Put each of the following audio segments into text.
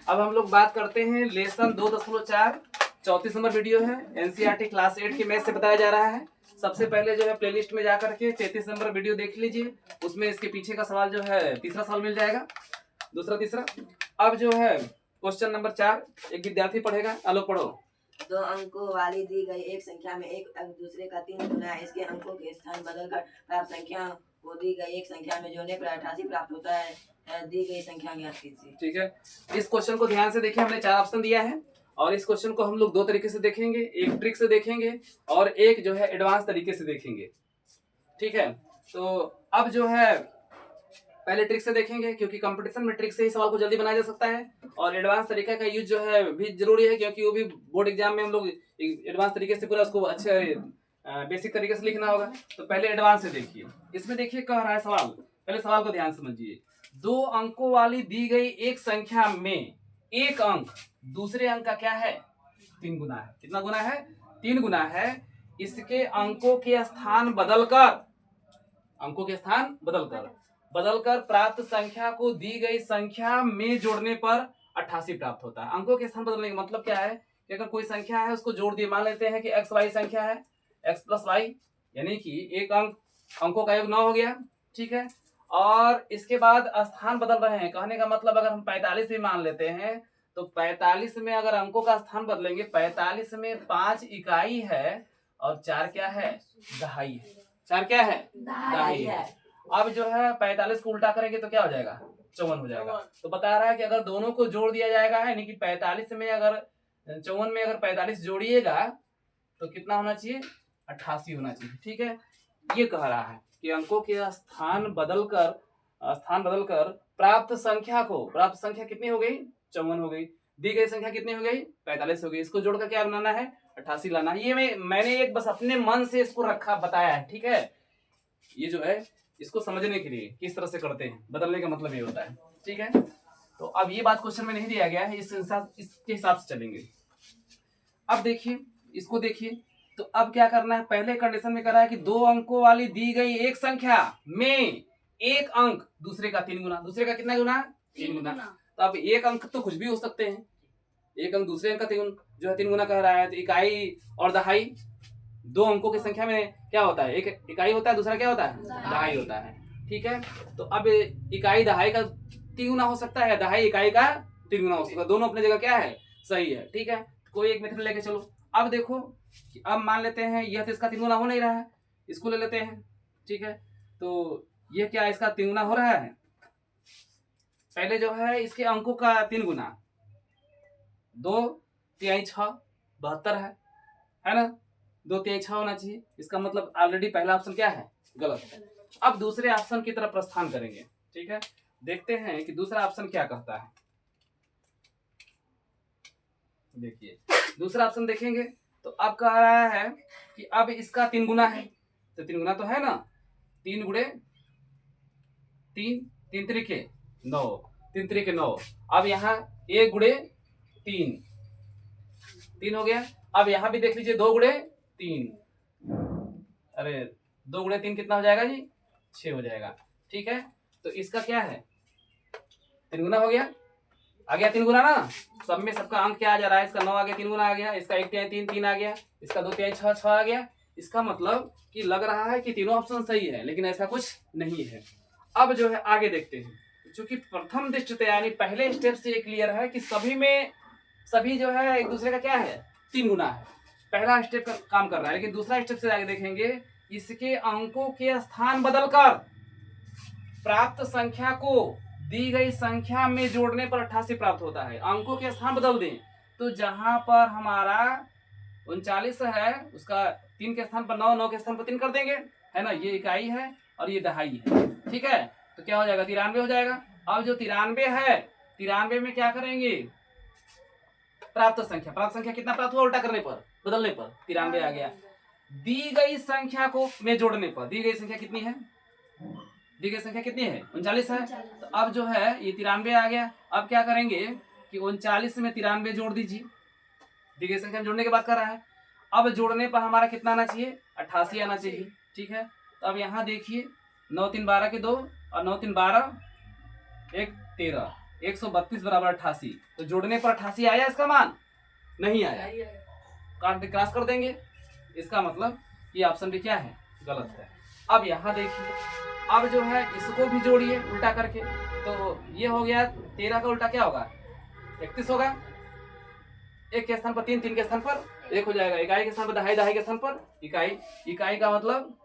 अब हम लोग बात करते हैं लेसन 2.4 34 नंबर वीडियो है, एनसीईआरटी क्लास 8 के मैथ से बताया जा रहा है। सबसे पहले जो है प्लेलिस्ट में जाकर के 33 नंबर वीडियो देख लीजिए, उसमें इसके पीछे का सवाल जो है तीसरा सवाल मिल जाएगा, दूसरा तीसरा। अब जो है क्वेश्चन नंबर 4 एक विद्यार्थी पढ़ेगा, आलोक पढ़ो। 2 अंकों वाली दी गई एक संख्या में एक अंक दूसरे का 3 गुना है। इसके अंकों के स्थान बदलकर प्राप्त संख्या को दी गई एक संख्या में जोड़ने पर 88 प्राप्त होता है। दी गई संख्या ज्ञात कीजिए। ठीक है, इस क्वेश्चन को ध्यान से देखिए, हमने 4 ऑप्शन दिया है और इस क्वेश्चन को हम लोग 2 तरीके से देखेंगे, एक ट्रिक से देखेंगे और एक जो है एडवांस तरीके से देखेंगे। ठीक है, तो अब जो है पहले ट्रिक से देखेंगे क्योंकि कंपटीशन में ट्रिक से ही सवाल को जल्दी बनाया जा सकता है, और एडवांस तरीके का यूज जो है भी जरूरी है क्योंकि वो भी बोर्ड एग्जाम में हम लोग एडवांस तरीके से पूरा उसको अच्छे बेसिक तरीके से लिखना होगा। तो पहले एडवांस से देखिए, इसमें देखिए कह रहा है सवाल, पहले सवाल को ध्यान समझिए। 2 अंकों वाली दी गई एक संख्या में एक अंक दूसरे अंक का क्या है? 3 गुना है। कितना गुना है? 3 गुना है। इसके अंकों के स्थान बदलकर प्राप्त संख्या को दी गई संख्या में जोड़ने पर 88 प्राप्त होता है। अंकों के स्थान बदलने का मतलब क्या है कि अगर कोई संख्या है उसको जोड़ दिए, मान लेते हैं कि एक्स वाई संख्या है, एक्स प्लस वाई, यानी कि एक अंकों का योग 9 हो गया। ठीक है, और इसके बाद स्थान बदल रहे हैं, कहने का मतलब अगर हम 45 भी मान लेते हैं तो 45 में अगर अंकों का स्थान बदलेंगे, 45 में 5 इकाई है और 4 क्या है? दहाई है। 4 क्या है? दहाई है। अब जो है 45 को उल्टा करेंगे तो क्या हो जाएगा? 54 हो जाएगा। तो बता रहा है कि अगर दोनों को जोड़ दिया जाएगा, यानी कि 45 में अगर 54 में अगर 45 जोड़िएगा तो कितना होना चाहिए? 88 होना चाहिए। ठीक है, ये कह रहा है कि अंकों के स्थान बदलकर प्राप्त संख्या कितनी हो गई? 54 हो गई। दी गई संख्या कितनी हो गई? 45 हो गई। इसको जोड़कर क्या बनाना है? 88 लाना है। ये मैंने एक बस अपने मन से इसको बताया है। ठीक है, ये जो है इसको समझने के लिए किस तरह से करते हैं, बदलने का मतलब ये होता है। ठीक है, तो अब ये बात क्वेश्चन में नहीं दिया गया है, इसके हिसाब से चलेंगे। अब देखिए, इसको देखिए, तो अब क्या करना है? पहले कंडीशन में करा है कि 2 अंकों वाली दी गई एक संख्या में एक अंक दूसरे का 3 गुना। दूसरे का कितना गुना? 3 गुना। तो अब एक अंक तो कुछ भी हो सकते हैं, एक अंक दूसरे अंक का 3 गुना कह रहा है, तो इकाई और दहाई 2 अंकों की संख्या में क्या होता है? एक इकाई होता है, दूसरा क्या होता है? दहाई होता है। ठीक है, तो अब इकाई दहाई का 3 गुना हो सकता है, दहाई इकाई का 3 गुना हो सकता है। दोनों अपनी जगह क्या है? सही है। ठीक है, कोई एक मेथड लेके चलो। अब देखो कि अब मान लेते हैं यह तो इसका 3 गुना हो नहीं रहा है, इसको ले लेते हैं। ठीक है, तो यह क्या इसका 3 गुना हो रहा है? पहले जो है इसके अंकों का 3 गुना, 2 तिहाई 6 72 है ना? 2 तिहाई 6 होना चाहिए। इसका मतलब ऑलरेडी पहला ऑप्शन क्या है? गलत है। अब दूसरे ऑप्शन की तरफ प्रस्थान करेंगे। ठीक है, देखते हैं कि दूसरा ऑप्शन क्या कहता है। देखिए, दूसरा ऑप्शन देखेंगे तो अब कह रहा है कि अब इसका 3 गुना है, तो 3 गुना तो है ना, 3 गुणे 3, 3 त्रिके 9, 3 त्रिके 9। अब यहाँ 1 गुणे 3 हो गया। अब यहाँ भी देख लीजिए 2 गुणे 3, अरे 2 गुणे 3 कितना हो जाएगा जी? 6 हो जाएगा। ठीक है, तो इसका क्या है? 3 गुना हो गया, आ गया 3 गुना ना, सब में सबका अंक क्या आ जा रहा है? इसका 9 आ गया, 3 गुना आ गया, इसका 1 तिहाई 3 आ गया, इसका 2 तिहाई 6 आ गया। इसका मतलब कि लग रहा है कि तीनों ऑप्शन सही है, लेकिन ऐसा कुछ नहीं है। अब जो है आगे देखते हैं, क्योंकि प्रथम दृष्टया यानी पहले स्टेप से ये क्लियर है कि सभी जो है एक दूसरे का क्या है? 3 गुना है। पहला स्टेप का काम कर रहा है, लेकिन दूसरा स्टेप से आगे देखेंगे, इसके अंकों के स्थान बदलकर प्राप्त संख्या को दी गई संख्या में जोड़ने पर 88 प्राप्त होता है। अंकों के स्थान बदल दें तो जहां पर हमारा 39 है उसका 3 के स्थान पर 9, 9 के स्थान पर 3 कर देंगे, है ना? ये इकाई है और ये दहाई है। ठीक है, तो क्या हो जाएगा? 93 हो जाएगा। अब जो 93 है, 93 में क्या करेंगे? प्राप्त संख्या कितना प्राप्त हुआ? उल्टा करने पर, बदलने पर 93 आ गया। दी गई संख्या को में जोड़ने पर, दी गई संख्या कितनी है? दी गई संख्या कितनी है? 39 है। तो अब जो है ये 93 आ गया। अब क्या करेंगे कि 39 में 93 जोड़ दीजिए, दी गई संख्या जोड़ने के बाद कर रहा है। अब जोड़ने पर हमारा कितना आना चाहिए? 88 आना चाहिए। ठीक है, तो अब यहाँ देखिए 9 3 12 के 2 और 9 3 12 1 13, 132 बराबर 88। तो जोड़ने पर 88 आया इसका मान? नहीं आया, काट क्रॉस कर देंगे। इसका मतलब ये ऑप्शन भी क्या है? गलत है। अब यहाँ देखिए, अब जो है इसको भी जोड़िए उल्टा करके, तो ये हो गया 13 का उल्टा क्या होगा? 31 होगा। एक के स्थान पर 3, 3 के स्थान पर 1 हो जाएगा। इकाई के स्थान पर दहाई, दहाई के स्थान पर इकाई, इकाई का मतलब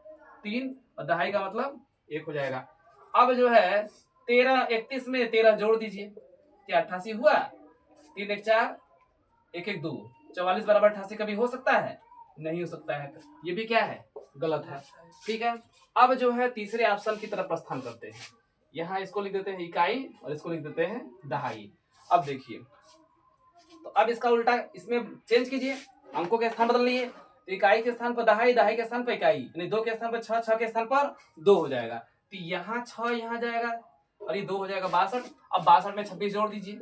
3 और दहाई का मतलब 1 हो जाएगा। अब जो है 13, 31 में 13 जोड़ दीजिए, क्या 88 हुआ? 3 1 4, 1 1 2, 44 बराबर 88 कभी हो सकता है? नहीं हो सकता है। तो ये भी क्या है? गलत है। ठीक है, अब जो है तीसरे ऑप्शन की तरफ प्रस्थान करते हैं। यहाँ इसको लिख देते हैं इकाई और इसको लिख देते हैं दहाई। अब देखिए, तो अब इसका उल्टा इसमें चेंज कीजिए, अंकों के स्थान बदल लिए। तो इकाई के स्थान पर दहाई, दहाई के स्थान पर इकाई, यानी 2 के स्थान पर 6, 6 के स्थान पर 2 हो जाएगा। तो यहाँ 6 यहाँ जाएगा और ये 2 हो जाएगा 62। अब 62 में 26 जोड़ दीजिए।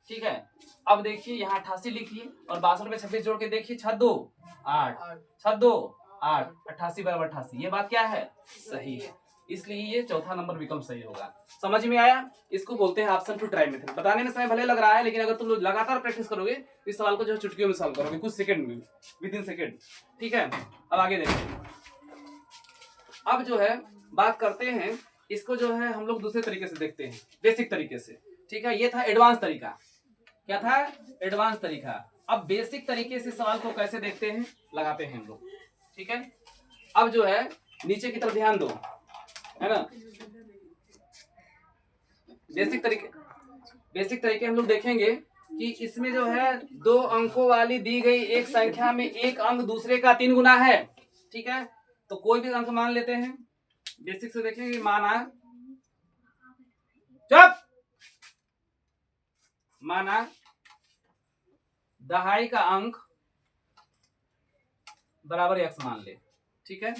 ठीक है, अब देखिए यहाँ 88 लिखिए और 62 में 26 जोड़ के देखिए, 6 2 8, 6 2 8, 88 बराबर 88। ये बात क्या है? सही है। इसलिए ये चौथा नंबर विकल्प सही होगा। समझ में आया? इसको बोलते हैं ऑप्शन टू ट्राई मेथड। बताने में समय भले लग रहा है, लेकिन अगर तुम लोग लगातार प्रैक्टिस करोगे तो इस सवाल को जो है चुटकियों में सॉल्व करोगे, कुछ सेकंड में, विदिन सेकंड। ठीक है, अब आगे देखिए। अब जो है बात करते हैं, इसको जो है हम लोग दूसरे तरीके से देखते हैं, बेसिक तरीके से। ठीक है, ये था एडवांस तरीका। क्या था? एडवांस तरीका। अब बेसिक तरीके से सवाल को कैसे देखते हैं, लगाते हैं हम लोग। ठीक है, अब जो है नीचे की तरफ ध्यान दो, है ना। बेसिक तरीके हम लोग देखेंगे कि इसमें जो है 2 अंकों वाली दी गई एक संख्या में एक अंक दूसरे का 3 गुना है। ठीक है, तो कोई भी अंक मान लेते हैं। बेसिक से देखेंगे, माना दहाई का अंक बराबर x मान ले। ठीक है,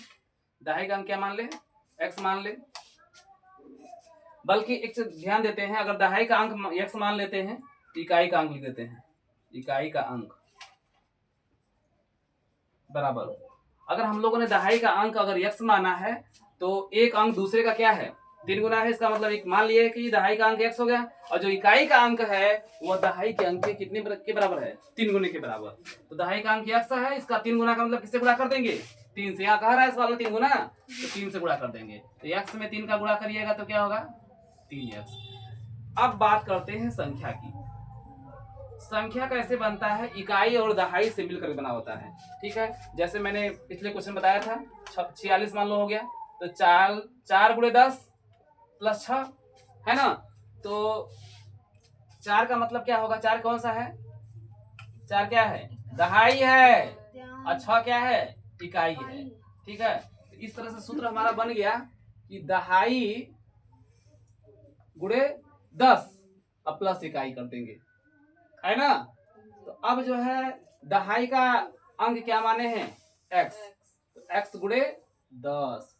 दहाई का अंक क्या मान ले? x मान ले। बल्कि एक ध्यान देते हैं, अगर दहाई का अंक x मान लेते हैं तो इकाई का अंक लिख देते हैं। इकाई का अंक बराबर, अगर हम लोगों ने दहाई का अंक अगर x माना है तो एक अंक दूसरे का क्या है? 3 गुना है। इसका मतलब एक मान लिया कि दहाई का अंक x हो गया, और जो इकाई का अंक है वो दहाई के अंक के कितने के बराबर है? 3 गुने के बराबर। तो दहाई का अंक x है, इसका 3 गुना का मतलब किससे गुणा कर देंगे? 3 से। यहाँ कह रहा है सवाल में 3 गुना, तो 3 से गुणा कर देंगे। तो x में 3 का गुणा करिएगा तो क्या होगा? 3x। अब बात करते हैं संख्या की। संख्या कैसे बनता है? इकाई और दहाई से मिलकर बना होता है। ठीक है, जैसे मैंने पिछले क्वेश्चन बताया था, 46 मान लो हो गया, तो 4 गुणे 10 प्लस 6 है ना। तो 4 का मतलब क्या होगा? 4 कौन सा है? 4 क्या है? दहाई है, और 6 क्या है? इकाई है। ठीक है, तो इस तरह से सूत्र हमारा बन गया कि दहाई गुणे 10 अब प्लस इकाई कर देंगे, है ना। तो अब जो है दहाई का अंक क्या माने हैं? x, तो x गुणे 10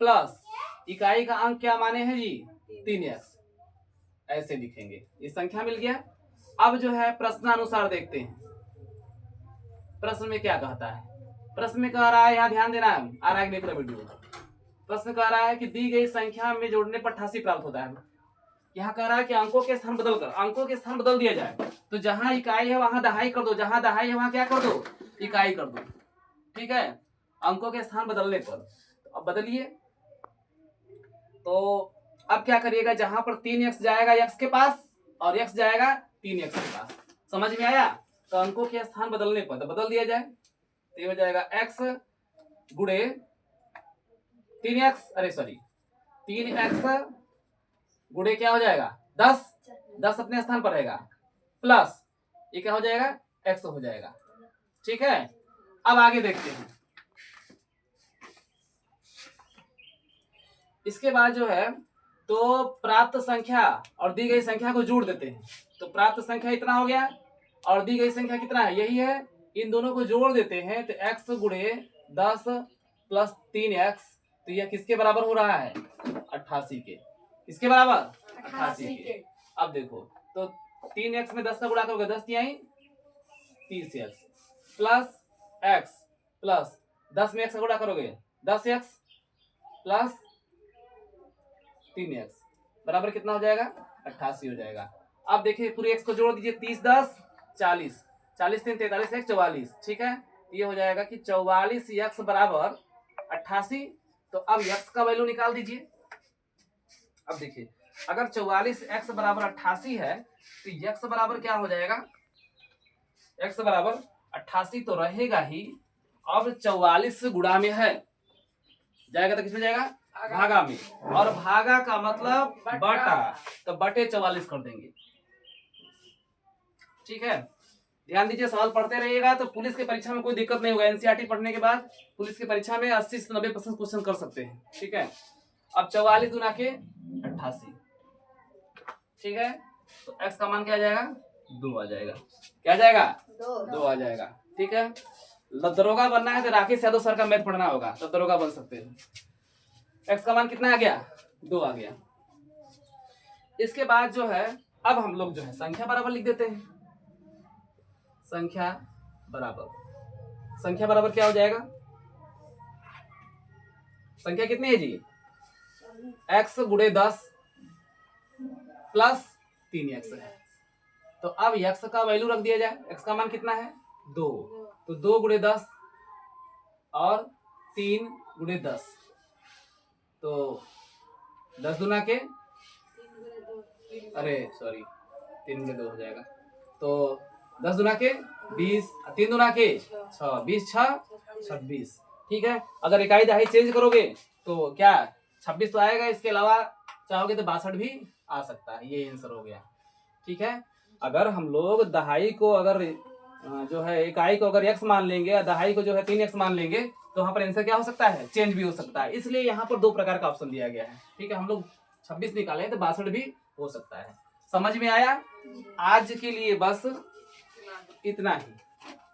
प्लस इकाई का अंक क्या माने हैं जी? 3x। ऐसे लिखेंगे, ये संख्या मिल गया। अब जो है प्रश्नानुसार देखते हैं, प्रश्न में क्या कहता है। प्रश्न में कह रहा है, यहाँ ध्यान देना है, आ रहा है नहीं पूरा वीडियो। प्रश्न कह रहा है कि दी गई संख्या में जोड़ने पर 88 प्राप्त होता है। यहाँ कह रहा है कि अंकों के स्थान बदल दिया जाए। तो जहां इकाई है वहां दहाई कर दो, जहां दहाई है वहां क्या कर दो? इकाई कर दो। ठीक है, अंकों के स्थान बदलने पर। तो अब बदलिए, तो अब क्या करिएगा? जहां पर 3x जाएगा x के पास और x जाएगा 3x के पास। समझ में आया? तो अंकों के स्थान बदलने पर तो बदल दिया जाए, तो ये हो जाएगा x गुणे 3x, 3x गुणे क्या हो जाएगा? 10 अपने स्थान पर रहेगा, प्लस ये क्या हो जाएगा? x हो जाएगा। ठीक है, अब आगे देखते हैं। इसके बाद जो है तो प्राप्त संख्या और दी गई संख्या को जोड़ देते हैं। तो प्राप्त संख्या इतना हो गया और दी गई संख्या कितना है? यही है। इन दोनों को जोड़ देते हैं तो x गुणे 10 प्लस 3x, तो यह किसके बराबर हो रहा है? 88 के। किसके बराबर? 88 के। अब देखो, तो 3x में 10 का गुणा करोगे, 10 तिहाई 30x प्लस x प्लस 10 में x का गुणा करोगे 10x प्लस 3x बराबर कितना हो जाएगा? 88 हो जाएगा। अब देखिए पूरे x को जोड़ दीजिए, 30 10 40, 40 3 43 1 44, ठीक है। ये हो जाएगा कि 44 x बराबर 88। तो अब x का वैल्यू निकाल दीजिए। अब देखिए अगर 44 x बराबर 88 है तो x बराबर क्या हो जाएगा, x बराबर 88 तो रहेगा ही। अब 44 गुणा में है जाएगा तो किसमें जाएगा, भागा में, और भागा का मतलब बटा, तो बटे 44 कर देंगे, ठीक है। ध्यान दीजिए, सवाल पढ़ते रहिएगा तो पुलिस के परीक्षा में कोई दिक्कत नहीं होगा। एनसीईआरटी पढ़ने के बाद पुलिस की परीक्षा में 80 से 90% क्वेश्चन कर सकते हैं, ठीक है। अब 44 गुना के 88, ठीक है। तो x का मान क्या आ जाएगा, 2 आ जाएगा। क्या आ जाएगा, 2 आ जाएगा, ठीक है। दरोगा बनना है तो राकेश यादव सर का मैथ पढ़ना होगा, तो दरोगा बन सकते हैं। x का मान कितना आ गया, 2 आ गया। इसके बाद जो है अब हम लोग जो है संख्या बराबर लिख देते हैं। संख्या बराबर क्या हो जाएगा, संख्या कितनी है जी, x गुणे 10 प्लस 3x है। तो अब x का वैल्यू रख दिया जाए, x का मान कितना है 2, तो 2 गुणे 10 और 3 गुणे 10, तो 10 दूना के 3 गुणे 2 हो जाएगा। तो 10 दूना के 20, 3 दूना के 6, 20 6 26, ठीक है। अगर इकाई दहाई चेंज करोगे तो क्या 26 तो आएगा, इसके अलावा चाहोगे तो 62 भी आ सकता है। ये आंसर हो गया, ठीक है। अगर हम लोग दहाई को अगर जो है इकाई को अगर x मान लेंगे और दहाई को जो है 3x मान लेंगे तो वहां पर आंसर क्या हो सकता है, चेंज भी हो सकता है। इसलिए यहाँ पर 2 प्रकार का ऑप्शन दिया गया है, ठीक है। हम लोग 26 निकाले तो 62 भी हो सकता है। समझ में आया? आज के लिए बस इतना ही।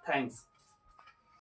थैंक्स।